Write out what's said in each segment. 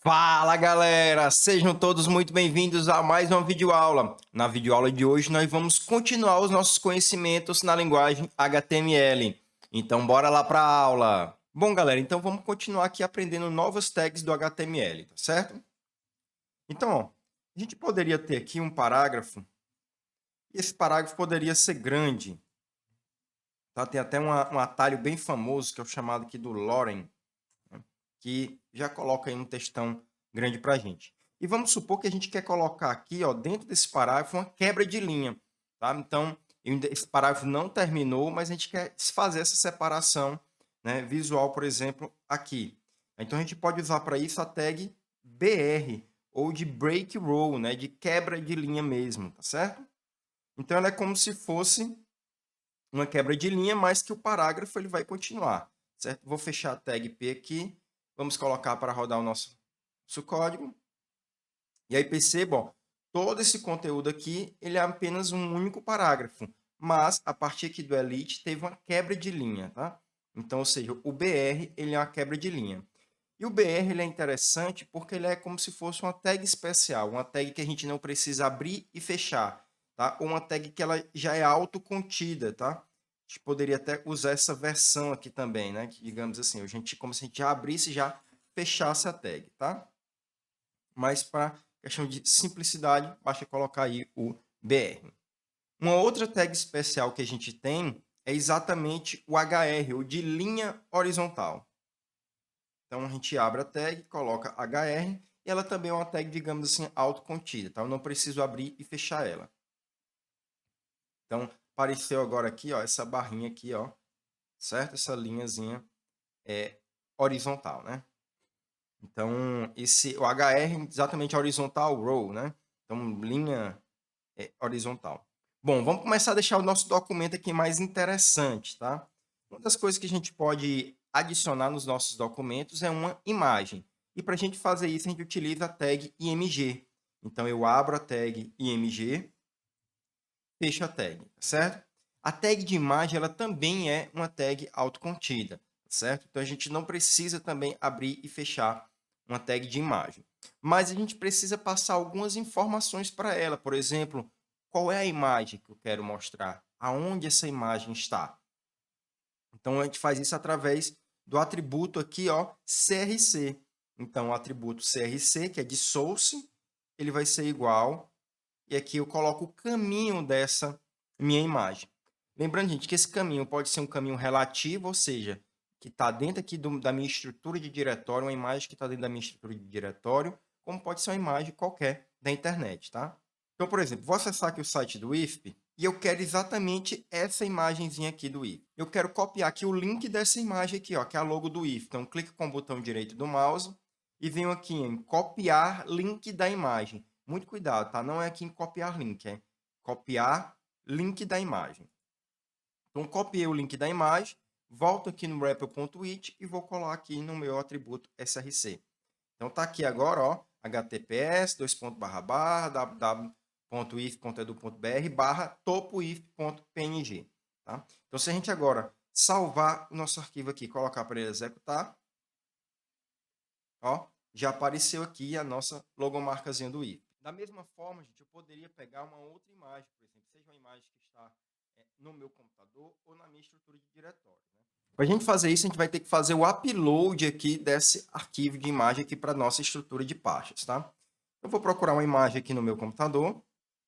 Fala galera, sejam todos muito bem-vindos a mais uma videoaula. Na videoaula de hoje nós vamos continuar os nossos conhecimentos na linguagem HTML. Então bora lá para a aula. Bom galera, então vamos continuar aqui aprendendo novas tags do HTML, tá certo? Então, ó, a gente poderia ter aqui um parágrafo e esse parágrafo poderia ser grande, tá? Tem até um atalho bem famoso que é o chamado aqui do Loren, que já coloca aí um textão grande para a gente. E vamos supor que a gente quer colocar aqui, ó, dentro desse parágrafo, uma quebra de linha, tá? Então, esse parágrafo não terminou, mas a gente quer fazer essa separação, né, visual, por exemplo, aqui. Então, a gente pode usar para isso a tag BR, ou de break row, né, de quebra de linha mesmo, tá certo? Então, ela é como se fosse uma quebra de linha, mas que o parágrafo ele vai continuar, certo? Vou fechar a tag P aqui, vamos colocar para rodar o nosso código. E aí perceba, ó, todo esse conteúdo aqui ele é apenas um único parágrafo, mas a partir aqui do Elite teve uma quebra de linha, tá? Então, ou seja, o BR ele é uma quebra de linha. E o BR ele é interessante porque ele é como se fosse uma tag especial, uma tag que a gente não precisa abrir e fechar, tá? Ou uma tag que ela já é autocontida, tá? A gente poderia até usar essa versão aqui também, né? Que, digamos assim, a gente, como se a gente já abrisse e já fechasse a tag, tá? Mas para questão de simplicidade, basta colocar aí o BR. Uma outra tag especial que a gente tem é exatamente o HR, ou de linha horizontal. Então, a gente abre a tag, coloca HR, e ela também é uma tag, digamos assim, autocontida, tá? Eu não preciso abrir e fechar ela. Então, apareceu agora aqui, ó, essa barrinha aqui, ó, certo? Essa linhazinha é horizontal, né? Então, o HR é exatamente horizontal row, né? Então, linha horizontal. Bom, vamos começar a deixar o nosso documento aqui mais interessante, tá? Uma das coisas que a gente pode adicionar nos nossos documentos é uma imagem. E para a gente fazer isso, a gente utiliza a tag IMG. Então, eu abro a tag IMG, fecho a tag, certo? A tag de imagem, ela também é uma tag autocontida, certo? Então, a gente não precisa também abrir e fechar uma tag de imagem. Mas a gente precisa passar algumas informações para ela. Por exemplo, qual é a imagem que eu quero mostrar? Aonde essa imagem está? Então, a gente faz isso através do atributo aqui, ó, CRC. Então, o atributo CRC, que é de source, ele vai ser igual. E aqui eu coloco o caminho dessa minha imagem. Lembrando, gente, que esse caminho pode ser um caminho relativo, ou seja, que está dentro aqui da minha estrutura de diretório, uma imagem que está dentro da minha estrutura de diretório, como pode ser uma imagem qualquer da internet, tá? Então, por exemplo, vou acessar aqui o site do IFP e eu quero exatamente essa imagenzinha aqui do IFP. Eu quero copiar aqui o link dessa imagem aqui, ó, que é a logo do IFP. Então, clico com o botão direito do mouse e venho aqui em copiar link da imagem. Muito cuidado, tá? Não é aqui em copiar link, é copiar link da imagem. Então, copiei o link da imagem, volto aqui no REPL.it e vou colar aqui no meu atributo SRC. Então, está aqui agora, ó, https www.if.edu.br topoif.png. Tá? Então, se a gente agora salvar o nosso arquivo aqui e colocar para ele executar, ó, já apareceu aqui a nossa logomarcazinha do if. Da mesma forma, gente, eu poderia pegar uma outra imagem, por exemplo, seja uma imagem que está no meu computador ou na minha estrutura de diretório. Né? Para a gente fazer isso, a gente vai ter que fazer o upload aqui desse arquivo de imagem aqui para a nossa estrutura de pastas, tá? Eu vou procurar uma imagem aqui no meu computador,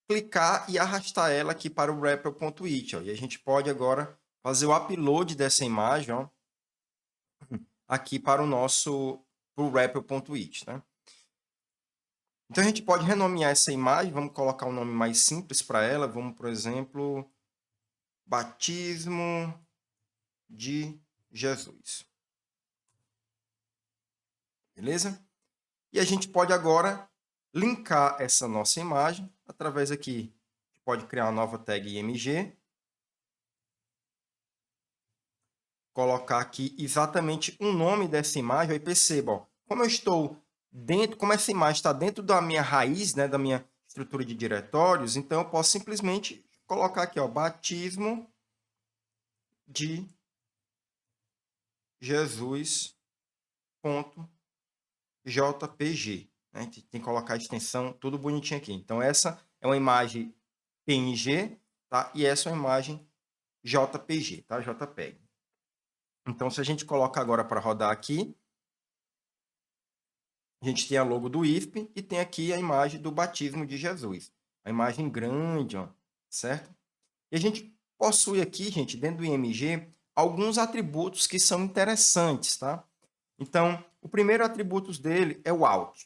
clicar e arrastar ela aqui para o REPL.it. E a gente pode agora fazer o upload dessa imagem, ó, aqui para o nosso REPL.it, né? Então, a gente pode renomear essa imagem, vamos colocar um nome mais simples para ela, vamos, por exemplo, Batismo de Jesus. Beleza? E a gente pode agora linkar essa nossa imagem através aqui. A gente pode criar uma nova tag img, colocar aqui exatamente o nome dessa imagem. Aí perceba, ó, como eu estou dentro, como essa imagem está dentro da minha raiz, né, da minha estrutura de diretórios, então eu posso simplesmente colocar aqui, ó, batismo de Jesus. JPG, né? A gente tem que colocar a extensão tudo bonitinho aqui. Então, essa é uma imagem PNG, tá? E essa é uma imagem JPG, tá? JPEG. Então, se a gente coloca agora para rodar aqui, a gente tem a logo do IFP e tem aqui a imagem do batismo de Jesus. A imagem grande, ó, certo? E a gente possui aqui, gente, dentro do IMG, alguns atributos que são interessantes, tá? Então, o primeiro atributo dele é o alt,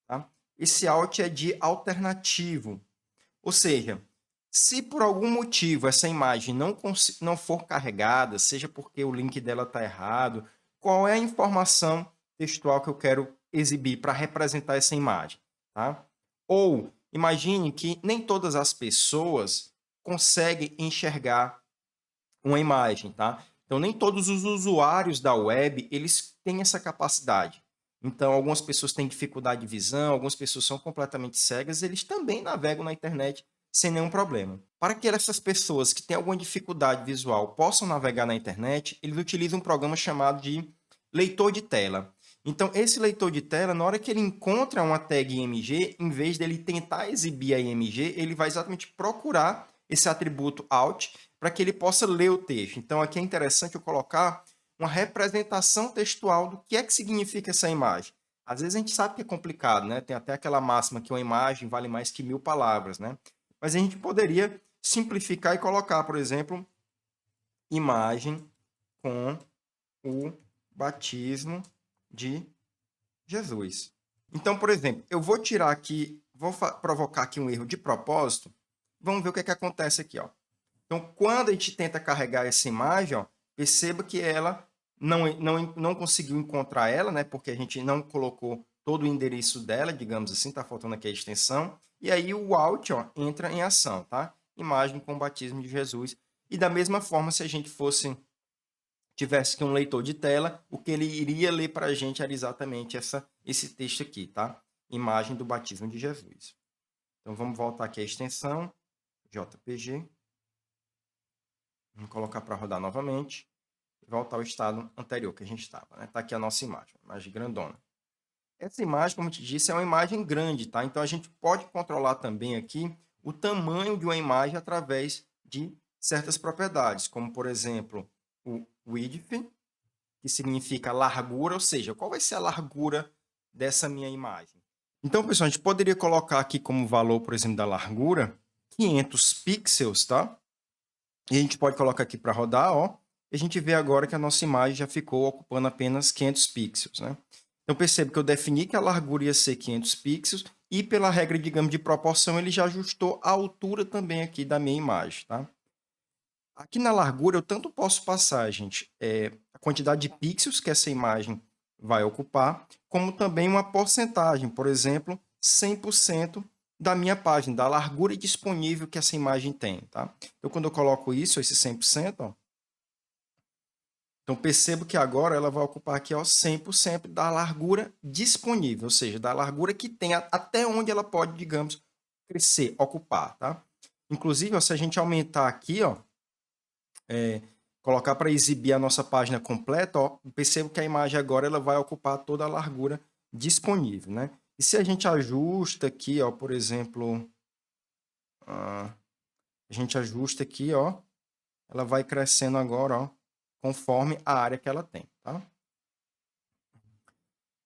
tá? Esse alt é de alternativo, ou seja, se por algum motivo essa imagem não for carregada, seja porque o link dela está errado, qual é a informação textual que eu quero exibir para representar essa imagem, tá? Ou imagine que nem todas as pessoas conseguem enxergar uma imagem, tá? Então nem todos os usuários da web, eles têm essa capacidade. Então algumas pessoas têm dificuldade de visão, algumas pessoas são completamente cegas, eles também navegam na internet sem nenhum problema. Para que essas pessoas que têm alguma dificuldade visual possam navegar na internet, eles utilizam um programa chamado de leitor de tela. Então, esse leitor de tela, na hora que ele encontra uma tag IMG, em vez dele tentar exibir a IMG, ele vai exatamente procurar esse atributo alt para que ele possa ler o texto. Então, aqui é interessante eu colocar uma representação textual do que é que significa essa imagem. Às vezes a gente sabe que é complicado, né? Tem até aquela máxima que uma imagem vale mais que 1000 palavras, né? Mas a gente poderia simplificar e colocar, por exemplo, imagem com o batismo de Jesus. Então, por exemplo, eu vou tirar aqui, vou provocar aqui um erro de propósito. Vamos ver o que é que acontece aqui, ó. Então, quando a gente tenta carregar essa imagem, ó, perceba que ela não conseguiu encontrar ela, né? Porque a gente não colocou todo o endereço dela, digamos assim, tá faltando aqui a extensão. E aí o alt, ó, entra em ação, tá? Imagem com o batismo de Jesus. E da mesma forma, se a gente tivesse aqui um leitor de tela, o que ele iria ler para a gente era exatamente esse texto aqui, tá? Imagem do batismo de Jesus. Então, vamos voltar aqui à extensão, JPG. Vamos colocar para rodar novamente. E voltar ao estado anterior que a gente estava, né? Tá aqui a nossa imagem grandona. Essa imagem, como eu te disse, é uma imagem grande, tá? Então, a gente pode controlar também aqui o tamanho de uma imagem através de certas propriedades, como, por exemplo, o width, que significa largura, ou seja, qual vai ser a largura dessa minha imagem. Então, pessoal, a gente poderia colocar aqui como valor, por exemplo, da largura, 500 pixels, tá? E a gente pode colocar aqui para rodar, ó. E a gente vê agora que a nossa imagem já ficou ocupando apenas 500 pixels, né? Então, percebe que eu defini que a largura ia ser 500 pixels e pela regra, digamos, de proporção, ele já ajustou a altura também aqui da minha imagem, tá? Aqui na largura, eu tanto posso passar, gente, a quantidade de pixels que essa imagem vai ocupar, como também uma porcentagem, por exemplo, 100% da minha página, da largura disponível que essa imagem tem, tá? Então, quando eu coloco isso, esse 100%, ó, então percebo que agora ela vai ocupar aqui, ó, 100% da largura disponível, ou seja, da largura que tem até onde ela pode, digamos, crescer, ocupar, tá? Inclusive, ó, se a gente aumentar aqui, ó, colocar para exibir a nossa página completa, ó, percebo que a imagem agora ela vai ocupar toda a largura disponível, né? E se a gente ajusta aqui, ó, por exemplo, a gente ajusta aqui, ó, ela vai crescendo agora, ó, conforme a área que ela tem, tá?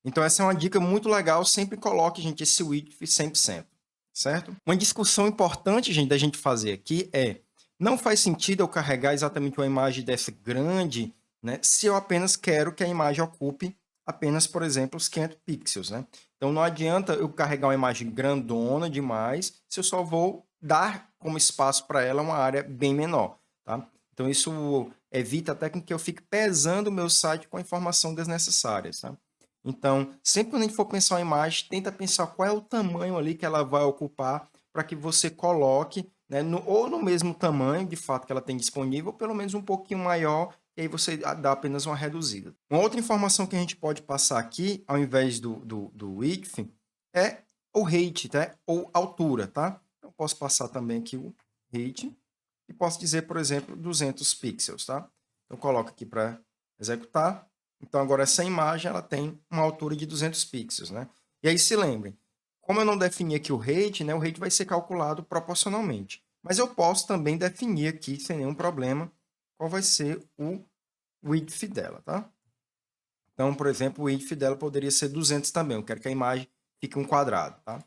Então essa é uma dica muito legal, sempre coloque, gente, esse width 100%, certo? Uma discussão importante, gente, da gente fazer aqui é, não faz sentido eu carregar exatamente uma imagem dessa grande, né, se eu apenas quero que a imagem ocupe apenas, por exemplo, os 500 pixels, né? Então não adianta eu carregar uma imagem grandona demais se eu só vou dar como espaço para ela uma área bem menor, tá? Então isso evita até que eu fique pesando o meu site com informação desnecessárias, tá? Então, sempre quando a gente for pensar uma imagem, tenta pensar qual é o tamanho ali que ela vai ocupar para que você coloque, né, ou no mesmo tamanho, de fato, que ela tem disponível, ou pelo menos um pouquinho maior, e aí você dá apenas uma reduzida. Uma outra informação que a gente pode passar aqui, ao invés do width, é o height, tá? Ou altura, tá? Eu posso passar também aqui o height e posso dizer, por exemplo, 200 pixels, tá? Então, coloco aqui para executar. Então, agora essa imagem ela tem uma altura de 200 pixels, né? E aí se lembrem, como eu não defini aqui o rate, né, o rate vai ser calculado proporcionalmente. Mas eu posso também definir aqui, sem nenhum problema, qual vai ser o width dela, tá? Então, por exemplo, o width dela poderia ser 200 também. Eu quero que a imagem fique um quadrado, tá?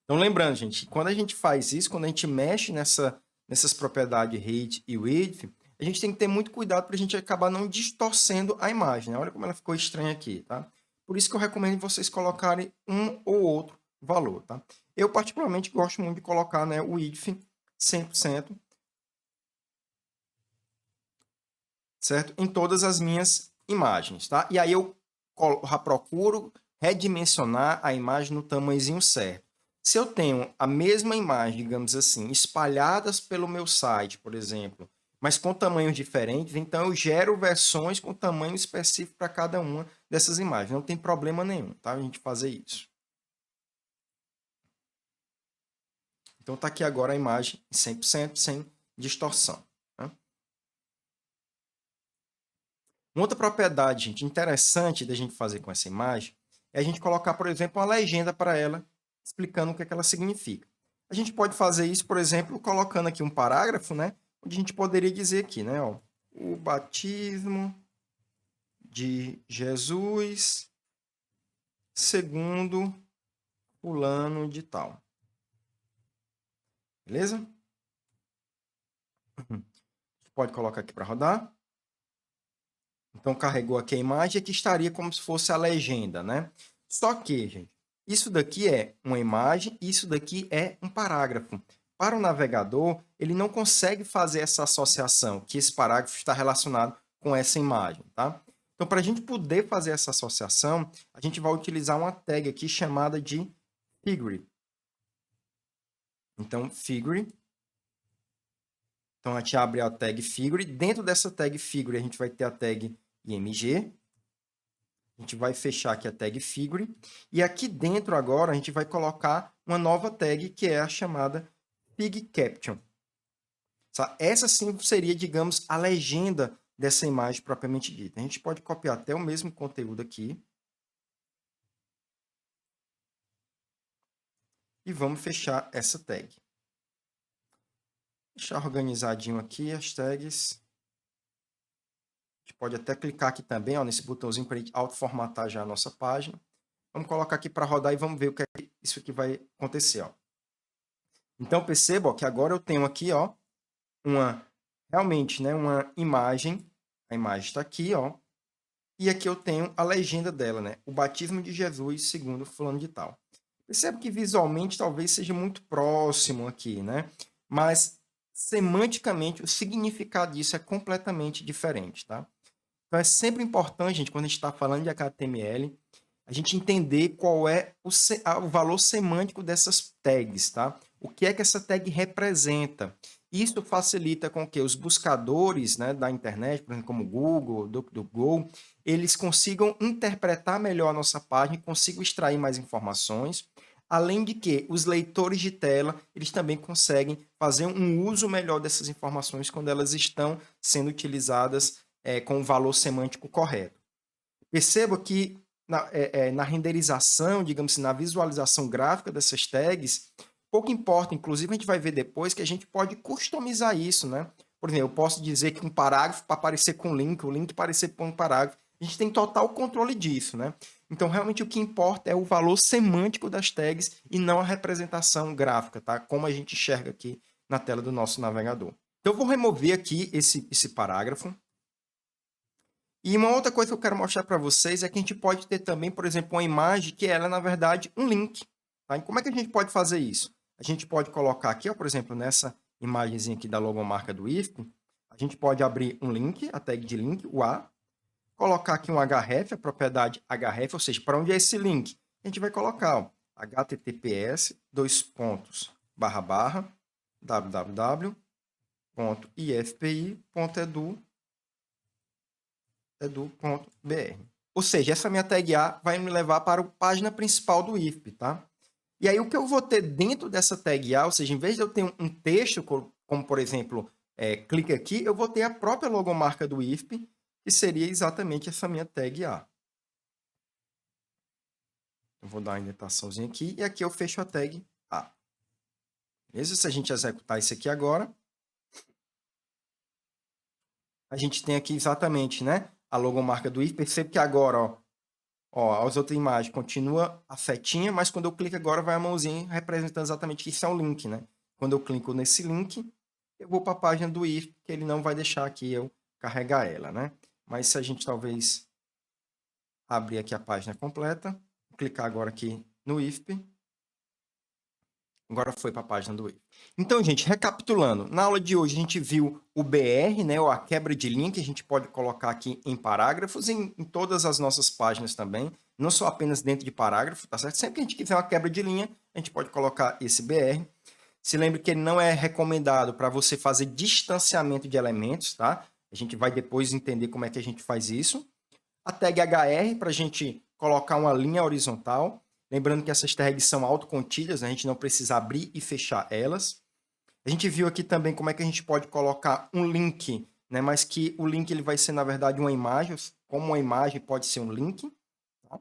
Então, lembrando, gente, quando a gente faz isso, quando a gente mexe nessas propriedades rate e width, a gente tem que ter muito cuidado para a gente acabar não distorcendo a imagem, né? Olha como ela ficou estranha aqui, tá? Por isso que eu recomendo vocês colocarem um ou outro valor, tá? Eu, particularmente, gosto muito de colocar, né, o width 100%, certo? Em todas as minhas imagens, tá? E aí eu procuro redimensionar a imagem no tamanhozinho certo. Se eu tenho a mesma imagem, digamos assim, espalhadas pelo meu site, por exemplo, mas com tamanhos diferentes, então eu gero versões com tamanho específico para cada uma dessas imagens. Não tem problema nenhum, tá? A gente fazer isso. Então tá aqui agora a imagem 100% sem distorção. Né? Uma outra propriedade, gente, interessante da gente fazer com essa imagem é a gente colocar, por exemplo, uma legenda para ela, explicando o que é que ela significa. A gente pode fazer isso, por exemplo, colocando aqui um parágrafo, né? Onde a gente poderia dizer aqui, né? Ó, o batismo de Jesus segundo fulano de tal. Beleza? A gente pode colocar aqui para rodar. Então, carregou aqui a imagem, que estaria como se fosse a legenda, né? Só que, gente, isso daqui é uma imagem, isso daqui é um parágrafo. Para o navegador, ele não consegue fazer essa associação, que esse parágrafo está relacionado com essa imagem, tá? Então, para a gente poder fazer essa associação, a gente vai utilizar uma tag aqui chamada de figure. Então, figure. Então, a gente abre a tag figure. Dentro dessa tag figure, a gente vai ter a tag img. A gente vai fechar aqui a tag figure. E aqui dentro agora, a gente vai colocar uma nova tag, que é a chamada fig caption. Essa sim seria, digamos, a legenda dessa imagem propriamente dita. A gente pode copiar até o mesmo conteúdo aqui. E vamos fechar essa tag. Deixar organizadinho aqui as tags. A gente pode até clicar aqui também, ó, nesse botãozinho para a gente auto-formatar já a nossa página. Vamos colocar aqui para rodar e vamos ver o que é que isso aqui vai acontecer. Ó. Então, perceba ó, que agora eu tenho aqui ó, realmente uma imagem. A imagem está aqui, ó, e aqui eu tenho a legenda dela, né? O batismo de Jesus segundo fulano de tal. Percebe que visualmente talvez seja muito próximo aqui, né? Mas semanticamente o significado disso é completamente diferente, tá? Então é sempre importante, gente, quando a gente está falando de HTML, a gente entender qual é o valor semântico dessas tags, tá? O que é que essa tag representa? Isso facilita com que os buscadores, né, da internet, por exemplo, como Google, DuckDuckGo, eles consigam interpretar melhor a nossa página e consigam extrair mais informações. Além de que os leitores de tela, eles também conseguem fazer um uso melhor dessas informações quando elas estão sendo utilizadas com o valor semântico correto. Perceba que na renderização, digamos assim, na visualização gráfica dessas tags, pouco importa, inclusive a gente vai ver depois que a gente pode customizar isso, né? Por exemplo, eu posso dizer que um parágrafo para aparecer com link, o link aparecer com um parágrafo, a gente tem total controle disso, né? Então, realmente, o que importa é o valor semântico das tags e não a representação gráfica, tá? Como a gente enxerga aqui na tela do nosso navegador. Então, eu vou remover aqui esse parágrafo. E uma outra coisa que eu quero mostrar para vocês é que a gente pode ter também, por exemplo, uma imagem que ela é, na verdade, um link. Tá? E como é que a gente pode fazer isso? A gente pode colocar aqui, ó, por exemplo, nessa imagenzinha aqui da logomarca do IFP, a gente pode abrir um link, a tag de link, o A, colocar aqui um href, a propriedade href, ou seja, para onde é esse link? A gente vai colocar ó, https://www.ifpi.edu.br. Ou seja, essa minha tag A vai me levar para a página principal do IFP, tá? E aí, o que eu vou ter dentro dessa tag A, ou seja, em vez de eu ter um texto, como por exemplo, clique aqui, eu vou ter a própria logomarca do IFP, que seria exatamente essa minha tag A. Eu vou dar uma indentaçãozinha aqui e aqui eu fecho a tag A. Beleza? Se a gente executar isso aqui agora, a gente tem aqui exatamente, né, a logomarca do if. Percebe que agora, ó, as outras imagens continua a setinha, mas quando eu clico agora vai a mãozinha representando exatamente que isso é um link, né? Quando eu clico nesse link, eu vou para a página do if, que ele não vai deixar aqui eu carregar ela, né? Mas se a gente talvez abrir aqui a página completa, clicar agora aqui no if, agora foi para a página do if. Então, gente, recapitulando, na aula de hoje a gente viu o BR, né, ou a quebra de linha, que a gente pode colocar aqui em parágrafos, em todas as nossas páginas também, não só apenas dentro de parágrafo, tá certo? Sempre que a gente quiser uma quebra de linha, a gente pode colocar esse BR. Se lembre que ele não é recomendado para você fazer distanciamento de elementos, tá? A gente vai depois entender como é que a gente faz isso. A tag HR para a gente colocar uma linha horizontal. Lembrando que essas tags são autocontidas, né? A gente não precisa abrir e fechar elas. A gente viu aqui também como é que a gente pode colocar um link, né? Mas que o link ele vai ser, na verdade, uma imagem. Como uma imagem pode ser um link. Tá?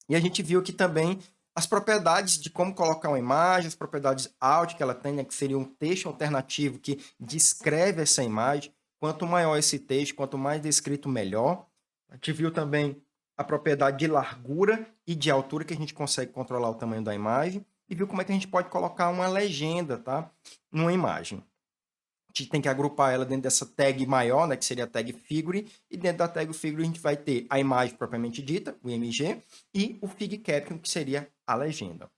E a gente viu aqui também as propriedades de como colocar uma imagem, as propriedades alt que ela tem, né? Que seria um texto alternativo que descreve essa imagem. Quanto maior esse texto, quanto mais descrito, melhor. A gente viu também a propriedade de largura e de altura, que a gente consegue controlar o tamanho da imagem. E viu como é que a gente pode colocar uma legenda, tá? Numa imagem. A gente tem que agrupar ela dentro dessa tag maior, né? Que seria a tag figure. E dentro da tag figure a gente vai ter a imagem propriamente dita, o IMG, e o fig caption, que seria a legenda.